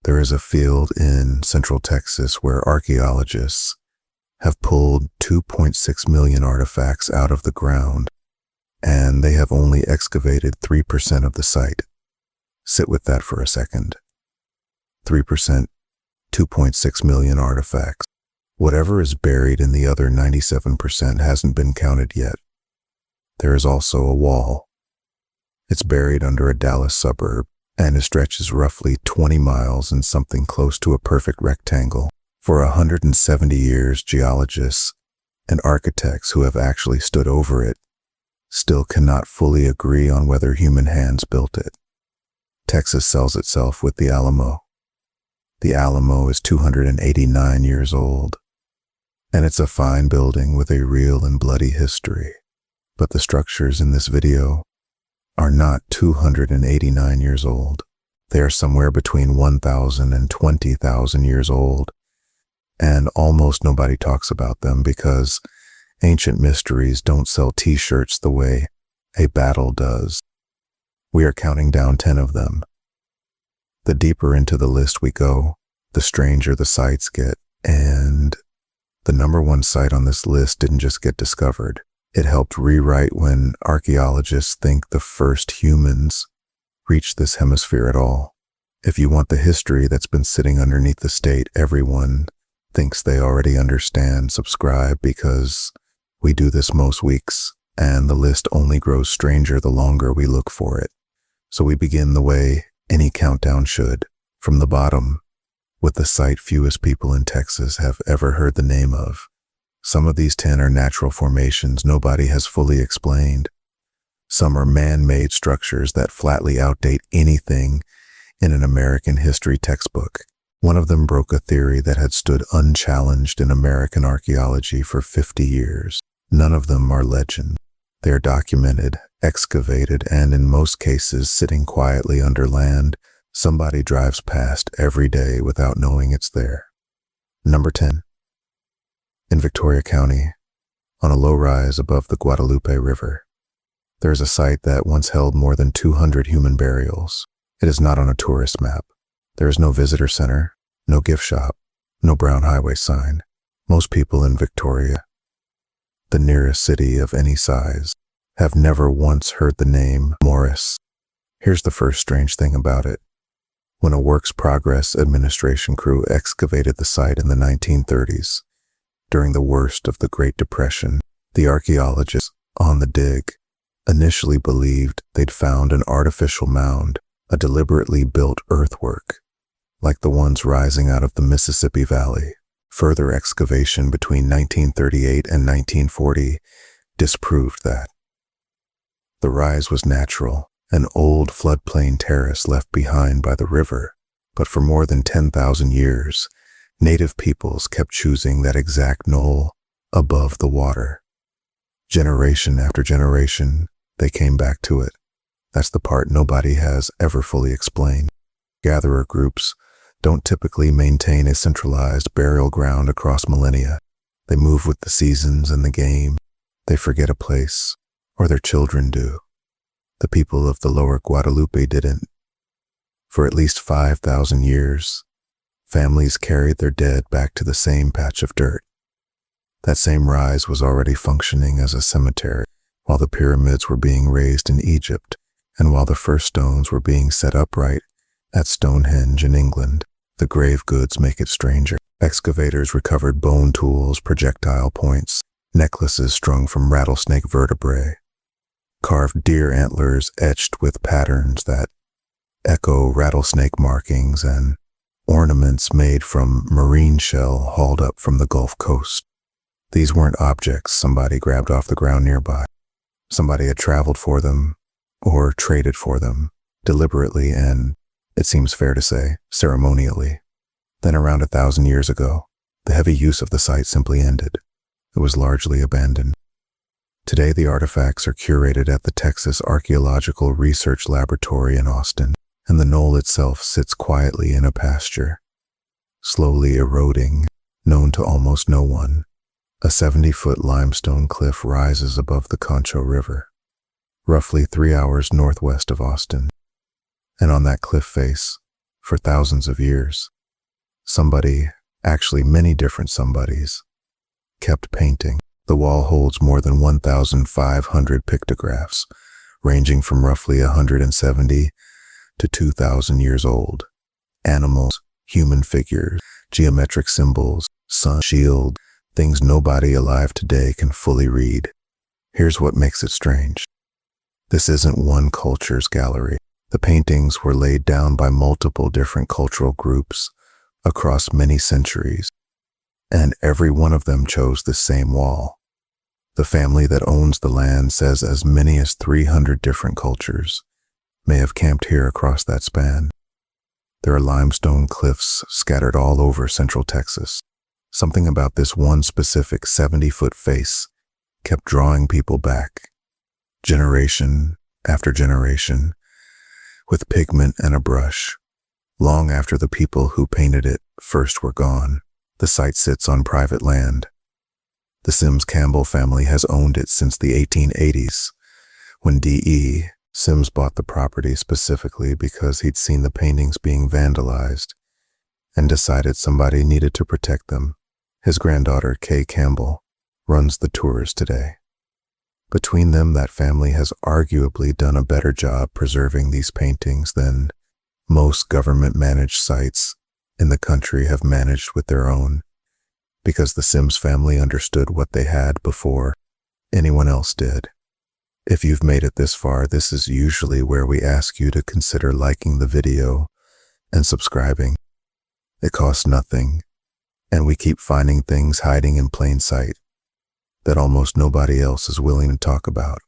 There is a field in central Texas where archaeologists have pulled 2.6 million artifacts out of the ground, and they have only excavated 3% of the site. Sit with that for a second. 3%, 2.6 million artifacts. Whatever is buried in the other 97% hasn't been counted yet. There is also a wall. It's buried under a Dallas suburb, and it stretches roughly 20 miles in something close to a perfect rectangle. For 170 years, geologists and architects who have actually stood over it still cannot fully agree on whether human hands built it. Texas sells itself with the Alamo. The Alamo is 289 years old, and it's a fine building with a real and bloody history. But the structures in this video are not 289 years old. They are somewhere between 1,000 and 20,000 years old, and almost nobody talks about them because ancient mysteries don't sell t-shirts the way a battle does. We are counting down 10 of them. The deeper into the list we go, the stranger the sites get, and the number one site on this list didn't just get discovered. It helped rewrite when archaeologists think the first humans reached this hemisphere at all. If you want the history that's been sitting underneath the state everyone thinks they already understand, subscribe, because we do this most weeks, and the list only grows stranger the longer we look for it. So we begin the way any countdown should, from the bottom, with the site fewest people in Texas have ever heard the name of. Some of these 10 are natural formations nobody has fully explained. Some are man-made structures that flatly outdate anything in an American history textbook. One of them broke a theory that had stood unchallenged in American archaeology for 50 years. None of them are legend. They are documented, excavated, and in most cases sitting quietly under land somebody drives past every day without knowing it's there. Number 10. In Victoria County, on a low rise above the Guadalupe River, there is a site that once held more than 200 human burials. It is not on a tourist map. There is no visitor center, no gift shop, no brown highway sign. Most people in Victoria, the nearest city of any size, have never once heard the name Morhiss. Here's the first strange thing about it. When a Works Progress Administration crew excavated the site in the 1930s, during the worst of the Great Depression, the archaeologists on the dig initially believed they'd found an artificial mound, a deliberately built earthwork, like the ones rising out of the Mississippi Valley. Further excavation between 1938 and 1940 disproved that. The rise was natural, an old floodplain terrace left behind by the river, but for more than 10,000 years, native peoples kept choosing that exact knoll above the water. Generation after generation, they came back to it. That's the part nobody has ever fully explained. Gatherer groups don't typically maintain a centralized burial ground across millennia. They move with the seasons and the game. They forget a place, or their children do. The people of the lower Guadalupe didn't. For at least 5,000 years, families carried their dead back to the same patch of dirt. That same rise was already functioning as a cemetery while the pyramids were being raised in Egypt and while the first stones were being set upright at Stonehenge in England. The grave goods make it stranger. Excavators recovered bone tools, projectile points, necklaces strung from rattlesnake vertebrae, carved deer antlers etched with patterns that echo rattlesnake markings, and ornaments made from marine shell hauled up from the Gulf Coast. These weren't objects somebody grabbed off the ground nearby. Somebody had traveled for them or traded for them deliberately and, it seems fair to say, ceremonially. Then around 1,000 years ago, the heavy use of the site simply ended. It was largely abandoned. Today, the artifacts are curated at the Texas Archaeological Research Laboratory in Austin, and the knoll itself sits quietly in a pasture, slowly eroding, known to almost no one. A 70-foot limestone cliff rises above the Concho River, roughly 3 hours northwest of Austin. And on that cliff face, for thousands of years. Somebody, actually many different somebodies, kept painting. The wall holds more than 1,500 pictographs, ranging from roughly 170 to 2,000 years old. Animals, human figures, geometric symbols, sun, shield, things nobody alive today can fully read. Here's what makes it strange. This isn't one culture's gallery. The paintings were laid down by multiple different cultural groups across many centuries, and every one of them chose the same wall. The family that owns the land says as many as 300 different cultures may have camped here across that span. There are limestone cliffs scattered all over central Texas. Something about this one specific 70-foot face kept drawing people back, generation after generation, with pigment and a brush. Long after the people who painted it first were gone, the site sits on private land. The Sims-Campbell family has owned it since the 1880s, when D.E. Sims bought the property specifically because he'd seen the paintings being vandalized and decided somebody needed to protect them. His granddaughter, Kay Campbell, runs the tours today. Between them, that family has arguably done a better job preserving these paintings than most government-managed sites in the country have managed with their own, because the Sims family understood what they had before anyone else did. If you've made it this far, this is usually where we ask you to consider liking the video and subscribing. It costs nothing, and we keep finding things hiding in plain sight that almost nobody else is willing to talk about.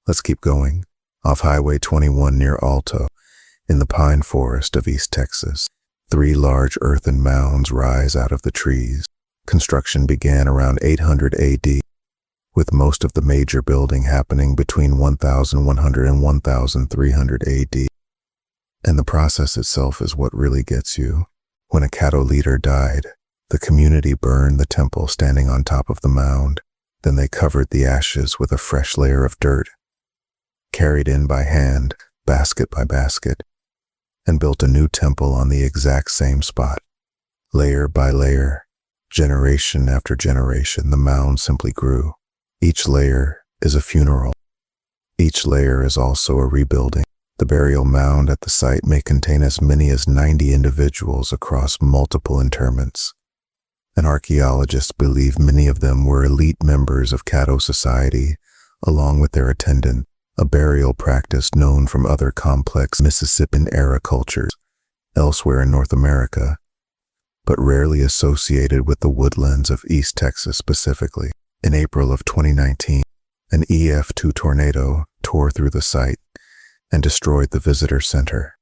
Let's keep going. Off Highway 21 near Alto, in the pine forest of East Texas, 3 large earthen mounds rise out of the trees. Construction began around 800 AD, with most of the major building happening between 1100 and 1300 AD. And the process itself is what really gets you. When a Caddo leader died, the community burned the temple standing on top of the mound. Then they covered the ashes with a fresh layer of dirt, carried in by hand, basket by basket, and built a new temple on the exact same spot. Layer by layer, generation after generation, the mound simply grew. Each layer is a funeral. Each layer is also a rebuilding. The burial mound at the site may contain as many as 90 individuals across multiple interments. And archaeologists believe many of them were elite members of Caddo society, along with their attendant, a burial practice known from other complex Mississippian-era cultures elsewhere in North America, but rarely associated with the woodlands of East Texas specifically. In April of 2019, an EF2 tornado tore through the site and destroyed the visitor center.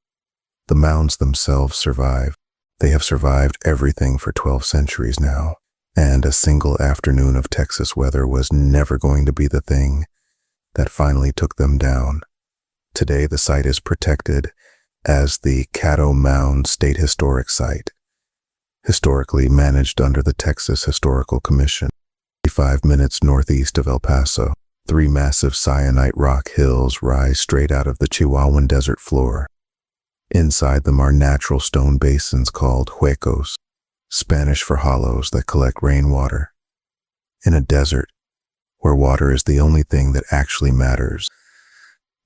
The mounds themselves survived. They have survived everything for 12 centuries now, and a single afternoon of Texas weather was never going to be the thing that finally took them down. Today, the site is protected as the Caddo Mounds State Historic Site, historically managed under the Texas Historical Commission. 5 minutes northeast of El Paso, 3 massive syenite rock hills rise straight out of the Chihuahuan desert floor. Inside them are natural stone basins called huecos, Spanish for hollows that collect rainwater. In a desert, where water is the only thing that actually matters,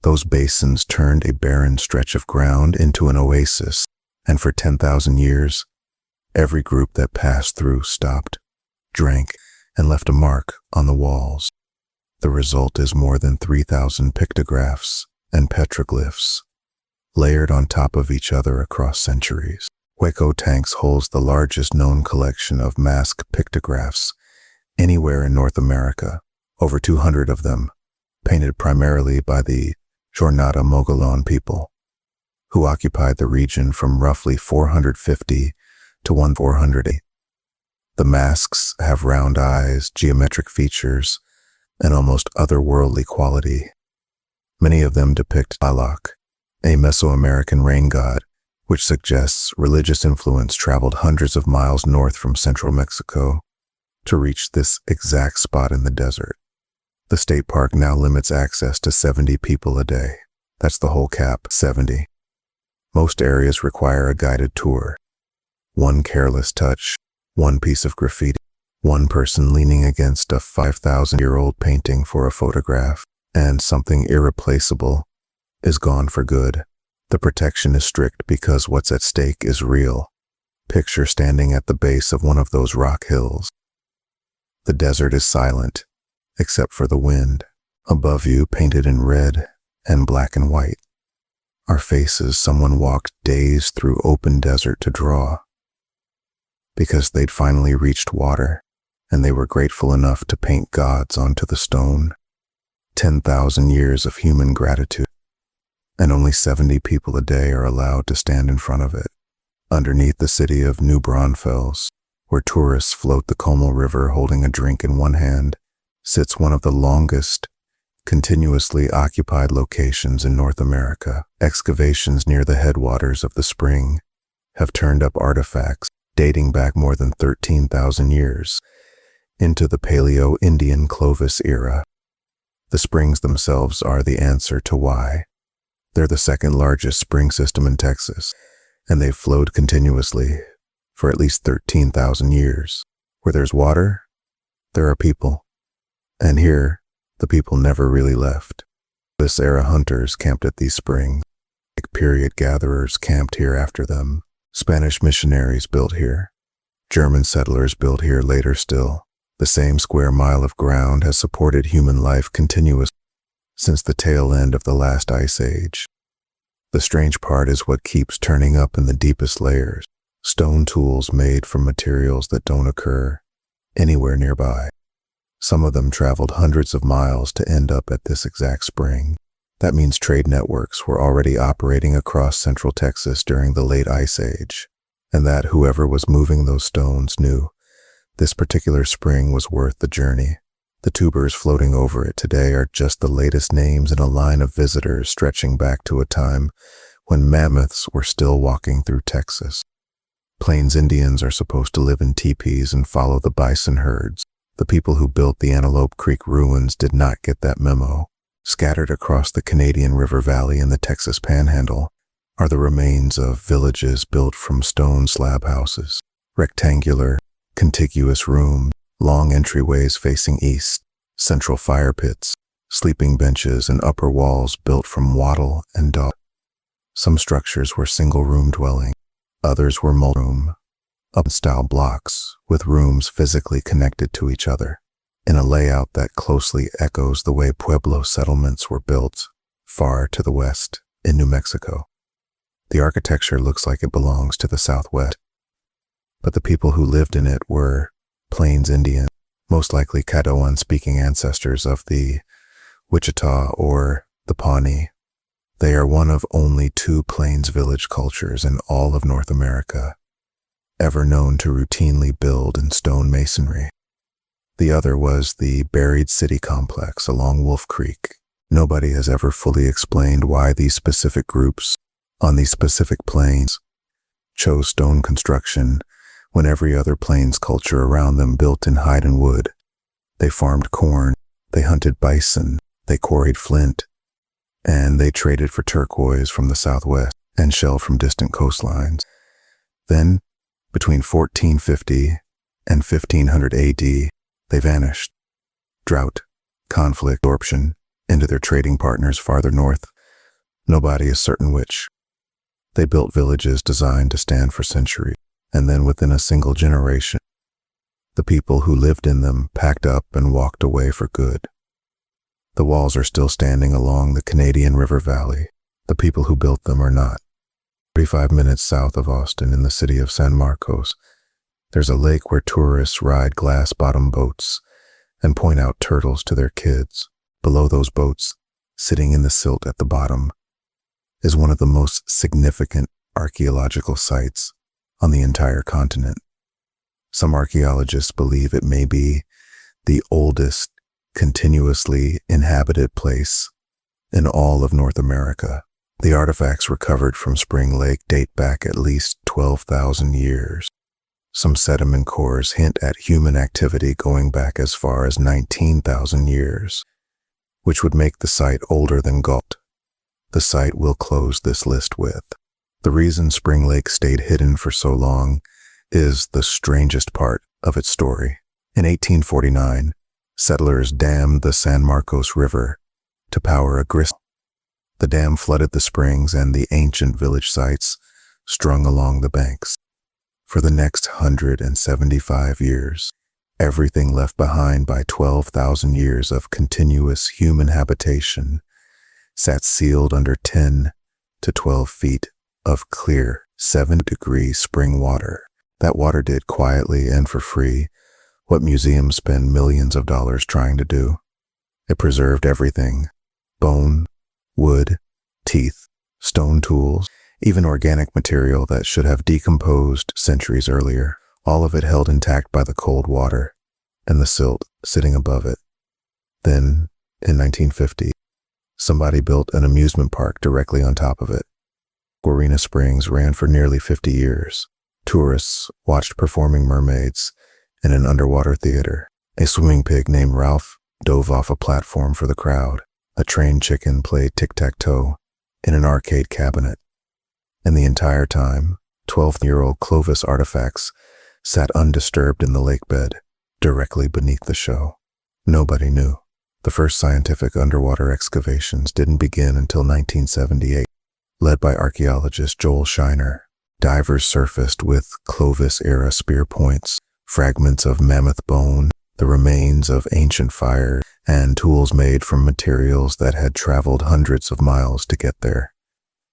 those basins turned a barren stretch of ground into an oasis, and for 10,000 years, every group that passed through stopped, drank, and left a mark on the walls. The result is more than 3,000 pictographs and petroglyphs, layered on top of each other across centuries. Hueco Tanks holds the largest known collection of mask pictographs anywhere in North America, over 200 of them, painted primarily by the Jornada Mogollon people, who occupied the region from roughly 450 to 1480. The masks have round eyes, geometric features, and almost otherworldly quality. Many of them depict Tlaloc, a Mesoamerican rain god, which suggests religious influence traveled hundreds of miles north from central Mexico to reach this exact spot in the desert. The state park now limits access to 70 people a day. That's the whole cap, 70. Most areas require a guided tour. One careless touch, one piece of graffiti, one person leaning against a 5,000-year-old painting for a photograph, and something irreplaceable is gone for good. The protection is strict because what's at stake is real. Picture standing at the base of one of those rock hills. The desert is silent, except for the wind. Above you, painted in red and black and white, are faces someone walked days through open desert to draw. Because they'd finally reached water, and they were grateful enough to paint gods onto the stone. 10,000 years of human gratitude, and only 70 people a day are allowed to stand in front of it. Underneath the city of New Braunfels, where tourists float the Comal River holding a drink in one hand, sits one of the longest, continuously occupied locations in North America. Excavations near the headwaters of the spring have turned up artifacts dating back more than 13,000 years into the Paleo-Indian Clovis era. The springs themselves are the answer to why. They're the second largest spring system in Texas, and they've flowed continuously for at least 13,000 years. Where there's water, there are people. And here, the people never really left. This era hunters camped at these springs. Period gatherers camped here after them. Spanish missionaries built here. German settlers built here later still. The same square mile of ground has supported human life continuously since the tail end of the last ice age. The strange part is what keeps turning up in the deepest layers. Stone tools made from materials that don't occur anywhere nearby. Some of them traveled hundreds of miles to end up at this exact spring. That means trade networks were already operating across central Texas during the late ice age, and that whoever was moving those stones knew this particular spring was worth the journey. The tubers floating over it today are just the latest names in a line of visitors stretching back to a time when mammoths were still walking through Texas. Plains Indians are supposed to live in teepees and follow the bison herds. The people who built the Antelope Creek Ruins did not get that memo. Scattered across the Canadian River Valley and the Texas Panhandle are the remains of villages built from stone slab houses, rectangular, contiguous rooms, long entryways facing east, central fire pits, sleeping benches, and upper walls built from wattle and dog. Some structures were single-room dwelling, others were multi-room, up-style blocks with rooms physically connected to each other, in a layout that closely echoes the way Pueblo settlements were built far to the west in New Mexico. The architecture looks like it belongs to the Southwest, but the people who lived in it were Plains Indians, most likely Caddoan-speaking ancestors of the Wichita or the Pawnee. They are one of only two Plains village cultures in all of North America ever known to routinely build in stone masonry. The other was the buried city complex along Wolf Creek. Nobody has ever fully explained why these specific groups on these specific plains chose stone construction when every other plains culture around them built in hide and wood. They farmed corn, they hunted bison, they quarried flint, and they traded for turquoise from the southwest and shell from distant coastlines. Then, between 1450 and 1500 AD, they vanished. Drought, conflict, absorption into their trading partners farther north. Nobody is certain which. They built villages designed to stand for centuries, and then within a single generation, the people who lived in them packed up and walked away for good. The walls are still standing along the Canadian River Valley. The people who built them are not. 45 minutes south of Austin in the city of San Marcos, there's a lake where tourists ride glass-bottom boats and point out turtles to their kids. Below those boats, sitting in the silt at the bottom, is one of the most significant archaeological sites on the entire continent. Some archaeologists believe it may be the oldest continuously inhabited place in all of North America. The artifacts recovered from Spring Lake date back at least 12,000 years. Some sediment cores hint at human activity going back as far as 19,000 years, which would make the site older than Gault, the site we'll close this list with. The reason Spring Lake stayed hidden for so long is the strangest part of its story. In 1849, settlers dammed the San Marcos River to power a grist. The dam flooded the springs and the ancient village sites strung along the banks. For the next 175 years, everything left behind by 12,000 years of continuous human habitation sat sealed under 10 to 12 feet of clear 7-degree spring water. That water did quietly and for free what museums spend millions of dollars trying to do. It preserved everything: bone, wood, teeth, stone tools, even organic material that should have decomposed centuries earlier, all of it held intact by the cold water and the silt sitting above it. Then, in 1950, somebody built an amusement park directly on top of it. Guarena Springs ran for nearly 50 years. Tourists watched performing mermaids in an underwater theater. A swimming pig named Ralph dove off a platform for the crowd. A trained chicken played tic-tac-toe in an arcade cabinet. And the entire time, 12-year-old Clovis artifacts sat undisturbed in the lake bed, directly beneath the show. Nobody knew. The first scientific underwater excavations didn't begin until 1978. Led by archaeologist Joel Shiner, divers surfaced with Clovis-era spear points, fragments of mammoth bone, the remains of ancient fires, and tools made from materials that had traveled hundreds of miles to get there.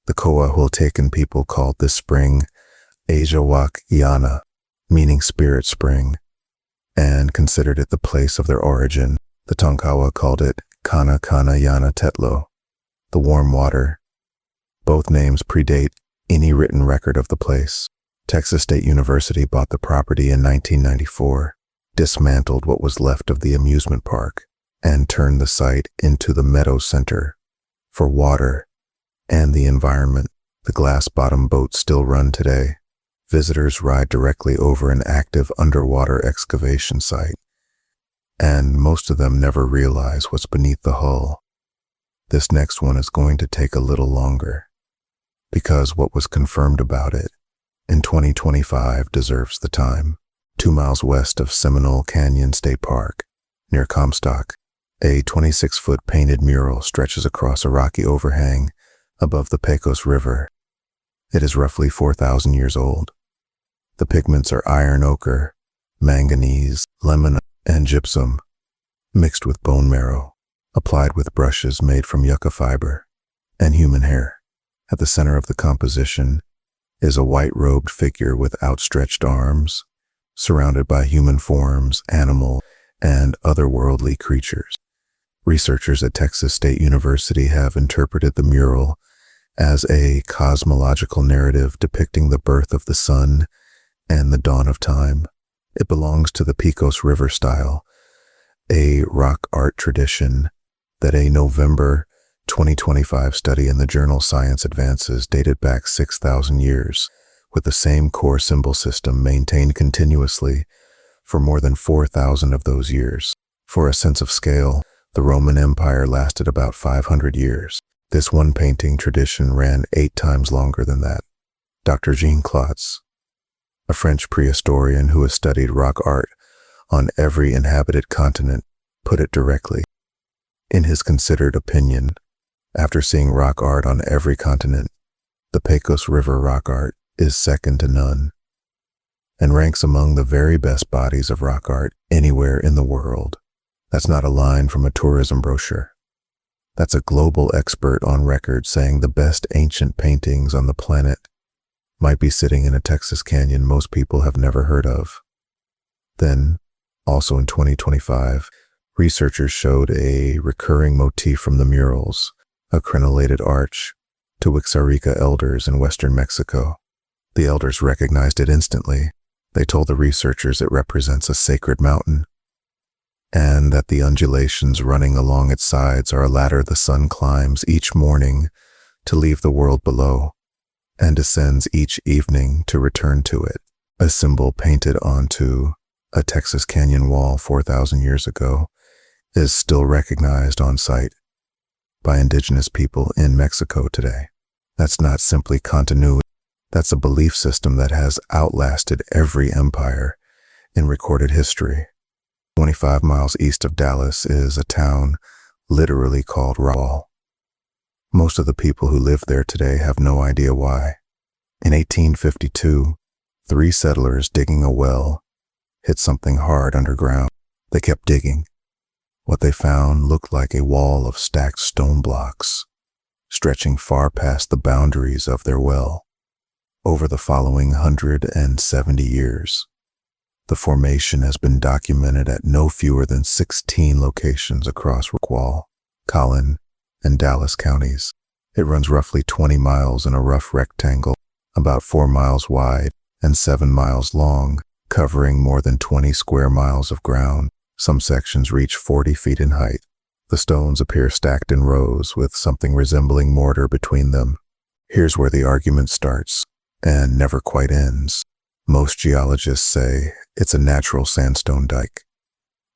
The Coahuiltecan people called this spring Ajahuac Yana, meaning spirit spring, and considered it the place of their origin. The Tonkawa called it Kana Kana Yana Tetlo, the warm water. Both names predate any written record of the place. Texas State University bought the property in 1994, dismantled what was left of the amusement park, and turned the site into the Meadow Center for water and the environment. The glass-bottom boats still run today. Visitors ride directly over an active underwater excavation site, and most of them never realize what's beneath the hull. This next one is going to take a little longer, because what was confirmed about it in 2025 deserves the time. 2 miles west of Seminole Canyon State Park, near Comstock, a 26-foot painted mural stretches across a rocky overhang above the Pecos River. It is roughly 4,000 years old. The pigments are iron ochre, manganese, lemon, and gypsum, mixed with bone marrow, applied with brushes made from yucca fiber and human hair. At the center of the composition is a white-robed figure with outstretched arms, surrounded by human forms, animals, and otherworldly creatures. Researchers at Texas State University have interpreted the mural as a cosmological narrative depicting the birth of the sun and the dawn of time. It belongs to the Pecos River style, a rock art tradition that a November 2025 study in the journal Science Advances dated back 6,000 years, with the same core symbol system maintained continuously for more than 4,000 of those years. For a sense of scale, the Roman Empire lasted about 500 years. This one painting tradition ran 8 times longer than that. Dr. Jean Clots, a French prehistorian who has studied rock art on every inhabited continent, put it directly. In his considered opinion, after seeing rock art on every continent, the Pecos River rock art is second to none, and ranks among the very best bodies of rock art anywhere in the world. That's not a line from a tourism brochure. That's a global expert on record saying the best ancient paintings on the planet might be sitting in a Texas canyon most people have never heard of. Then, also in 2025, researchers showed a recurring motif from the murals, a crenellated arch, to Wixárika elders in western Mexico. The elders recognized it instantly. They told the researchers it represents a sacred mountain, and that the undulations running along its sides are a ladder the sun climbs each morning to leave the world below, and descends each evening to return to it. A symbol painted onto a Texas canyon wall 4,000 years ago is still recognized on site by indigenous people in Mexico today. That's not simply continuity, That's a belief system that has outlasted every empire in recorded history. 25 miles east of Dallas is a town literally called Rockwall. Most of the people who live there today have no idea why. In 1852, 3 settlers digging a well hit something hard underground. They kept digging. What they found looked like a wall of stacked stone blocks, stretching far past the boundaries of their well. Over the following 170 years, the formation has been documented at no fewer than 16 locations across Rockwall, Collin, and Dallas counties. It runs roughly 20 miles in a rough rectangle, about 4 miles wide and 7 miles long, covering more than 20 square miles of ground. Some sections reach 40 feet in height. The stones appear stacked in rows with something resembling mortar between them. Here's where the argument starts and never quite ends. Most geologists say it's a natural sandstone dike,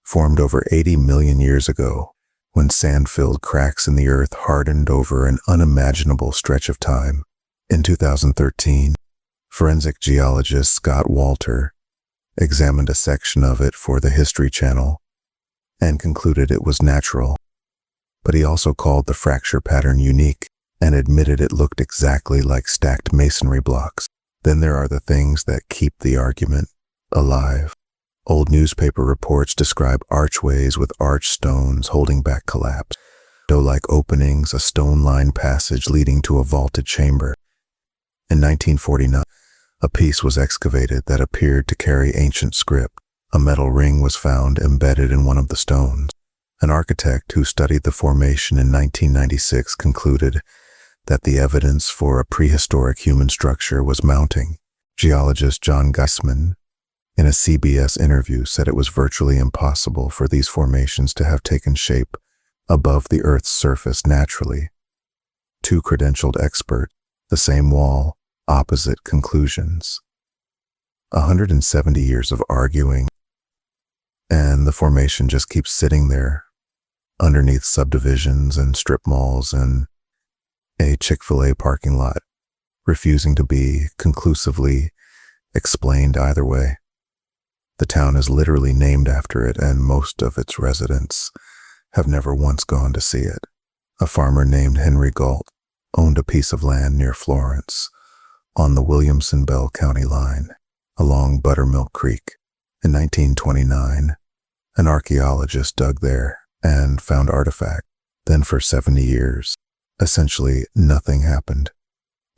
formed over 80 million years ago, when sand-filled cracks in the earth hardened over an unimaginable stretch of time. In 2013, forensic geologist Scott Walter examined a section of it for the History Channel and concluded it was natural, but he also called the fracture pattern unique and admitted it looked exactly like stacked masonry blocks. Then there are the things that keep the argument alive. Old newspaper reports describe archways with arch stones holding back collapse, door-like openings, a stone-lined passage leading to a vaulted chamber. In 1949, a piece was excavated that appeared to carry ancient script. A metal ring was found embedded in one of the stones. An architect who studied the formation in 1996 concluded that the evidence for a prehistoric human structure was mounting. Geologist John Geisman, in a CBS interview, said it was virtually impossible for these formations to have taken shape above the Earth's surface naturally. 2 credentialed experts, the same wall, opposite conclusions. 170 years of arguing, and the formation just keeps sitting there, underneath subdivisions and strip malls and a Chick-fil-A parking lot, refusing to be conclusively explained either way. The town is literally named after it, and most of its residents have never once gone to see it. A farmer named Henry Gault owned a piece of land near Florence, on the Williamson-Bell County line, along Buttermilk Creek. In 1929, an archaeologist dug there and found artifacts. Then for 70 years, essentially nothing happened.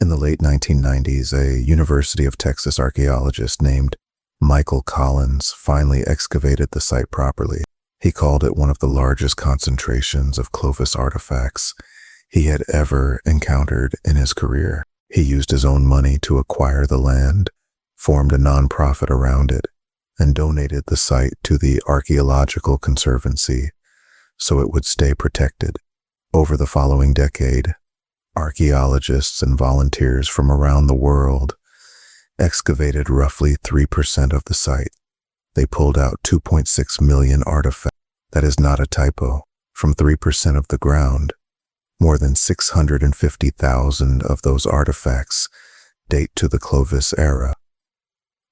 In the late 1990s, a University of Texas archaeologist named Michael Collins finally excavated the site properly. He called it one of the largest concentrations of Clovis artifacts he had ever encountered in his career. He used his own money to acquire the land, formed a nonprofit around it, and donated the site to the Archaeological Conservancy so it would stay protected. Over the following decade, archaeologists and volunteers from around the world excavated roughly 3% of the site. They pulled out 2.6 million artifacts. That is not a typo. From 3% of the ground, more than 650,000 of those artifacts date to the Clovis era,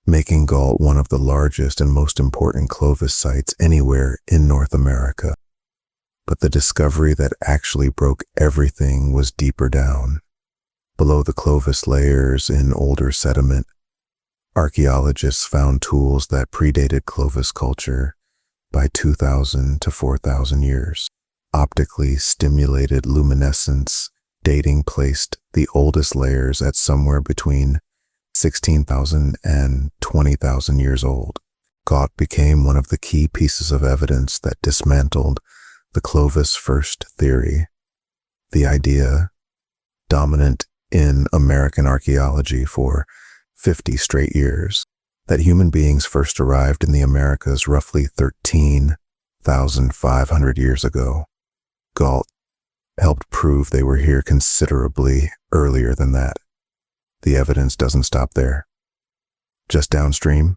making Gault one of the largest and most important Clovis sites anywhere in North America. But the discovery that actually broke everything was deeper down. Below the Clovis layers in older sediment, archaeologists found tools that predated Clovis culture by 2,000 to 4,000 years. Optically stimulated luminescence dating placed the oldest layers at somewhere between 16,000 and 20,000 years old. Gault became one of the key pieces of evidence that dismantled the Clovis first theory, the idea dominant in American archaeology for 50 straight years, that human beings first arrived in the Americas roughly 13,500 years ago. Gault helped prove they were here considerably earlier than that. The evidence doesn't stop there. Just downstream,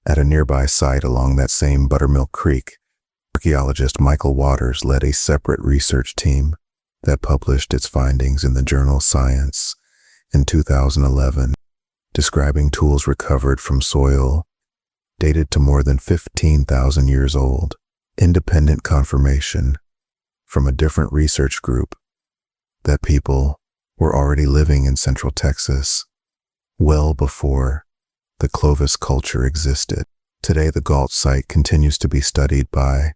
at a nearby site along that same Buttermilk Creek, archaeologist Michael Waters led a separate research team that published its findings in the journal Science in 2011. describing tools recovered from soil dated to more than 15,000 years old. Independent confirmation from a different research group that people were already living in Central Texas well before the Clovis culture existed. Today, the Gault Site continues to be studied by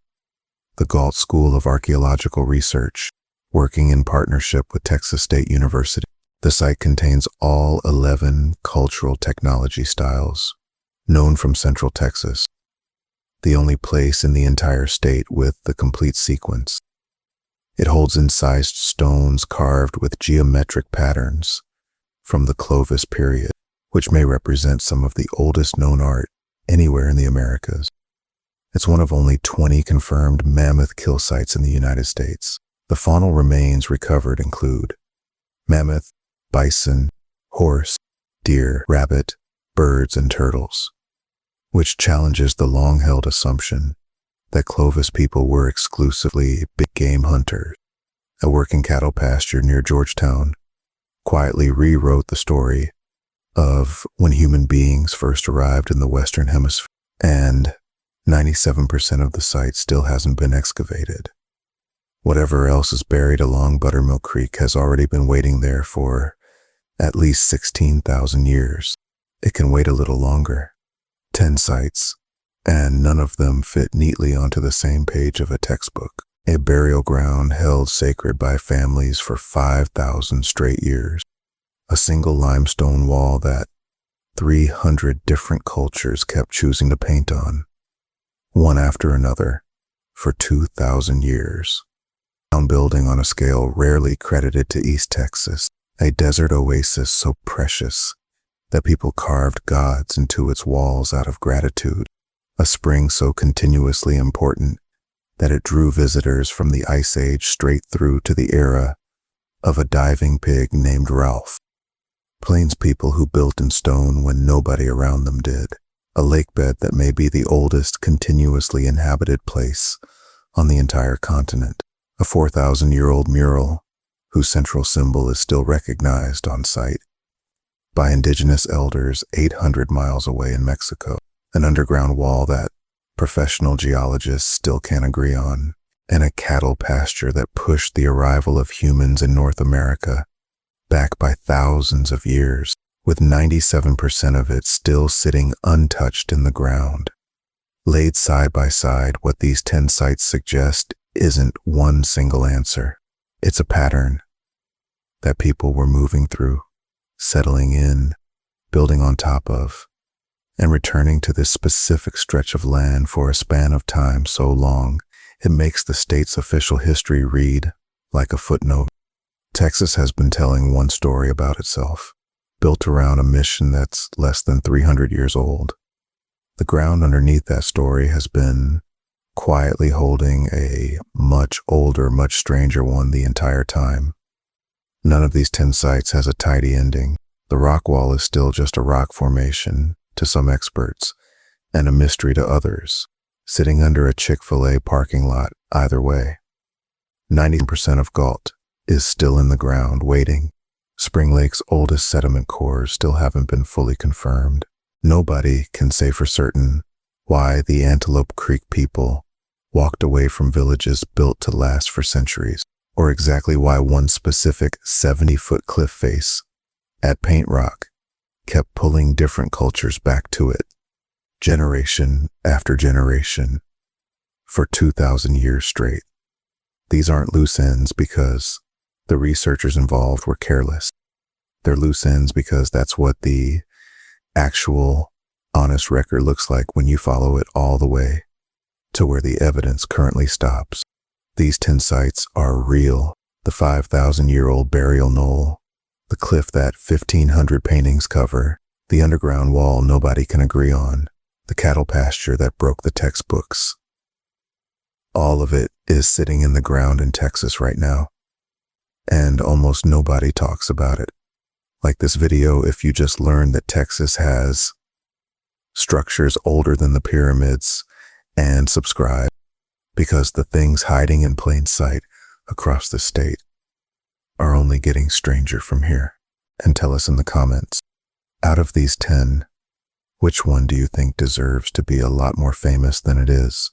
the Gault School of Archaeological Research, working in partnership with Texas State University. The site contains all 11 cultural technology styles known from Central Texas, the only place in the entire state with the complete sequence. It holds incised stones carved with geometric patterns from the Clovis period, which may represent some of the oldest known art anywhere in the Americas. It's one of only 20 confirmed mammoth kill sites in the United States. The faunal remains recovered include mammoth, bison, horse, deer, rabbit, birds, and turtles, which challenges the long-held assumption that Clovis people were exclusively big game hunters. A working cattle pasture near Georgetown quietly rewrote the story of when human beings first arrived in the Western Hemisphere, and 97% of the site still hasn't been excavated. Whatever else is buried along Buttermilk Creek has already been waiting there for at least 16,000 years. It can wait a little longer. 10 sites, and none of them fit neatly onto the same page of a textbook. A burial ground held sacred by families for 5,000 straight years. A single limestone wall that 300 different cultures kept choosing to paint on, one after another, for 2,000 years. A building on a scale rarely credited to East Texas, a desert oasis so precious that people carved gods into its walls out of gratitude. A spring so continuously important that it drew visitors from the Ice Age straight through to the era of a diving pig named Ralph. Plains people who built in stone when nobody around them did. A lakebed that may be the oldest continuously inhabited place on the entire continent. A 4,000-year-old mural whose central symbol is still recognized on site by indigenous elders 800 miles away in Mexico. An underground wall that professional geologists still can't agree on, and a cattle pasture that pushed the arrival of humans in North America back by thousands of years, with 97% of it still sitting untouched in the ground. Laid side by side, what these 10 sites suggest isn't one single answer. It's a pattern that people were moving through, settling in, building on top of, and returning to this specific stretch of land for a span of time so long it makes the state's official history read like a footnote. Texas has been telling one story about itself, built around a mission that's less than 300 years old. The ground underneath that story has been quietly holding a much older, much stranger one the entire time. None of these 10 sites has a tidy ending. The Rockwall is still just a rock formation to some experts and a mystery to others, sitting under a Chick-fil-A parking lot either way. 90% of Gault is still in the ground waiting. Spring Lake's oldest sediment cores still haven't been fully confirmed. Nobody can say for certain why the Antelope Creek people walked away from villages built to last for centuries, or exactly why one specific 70-foot cliff face at Paint Rock kept pulling different cultures back to it, generation after generation, for 2,000 years straight. These aren't loose ends because the researchers involved were careless. They're loose ends because that's what the actual honest record looks like when you follow it all the way to where the evidence currently stops. These 10 sites are real. The 5,000-year-old burial knoll, the cliff that 1,500 paintings cover, the underground wall nobody can agree on, the cattle pasture that broke the textbooks. All of it is sitting in the ground in Texas right now, and almost nobody talks about it. Like this video, if you just learned that Texas has structures older than the pyramids, and subscribe, because the things hiding in plain sight across the state are only getting stranger from here. And tell us in the comments, Out of these 10, which one do you think deserves to be a lot more famous than it is?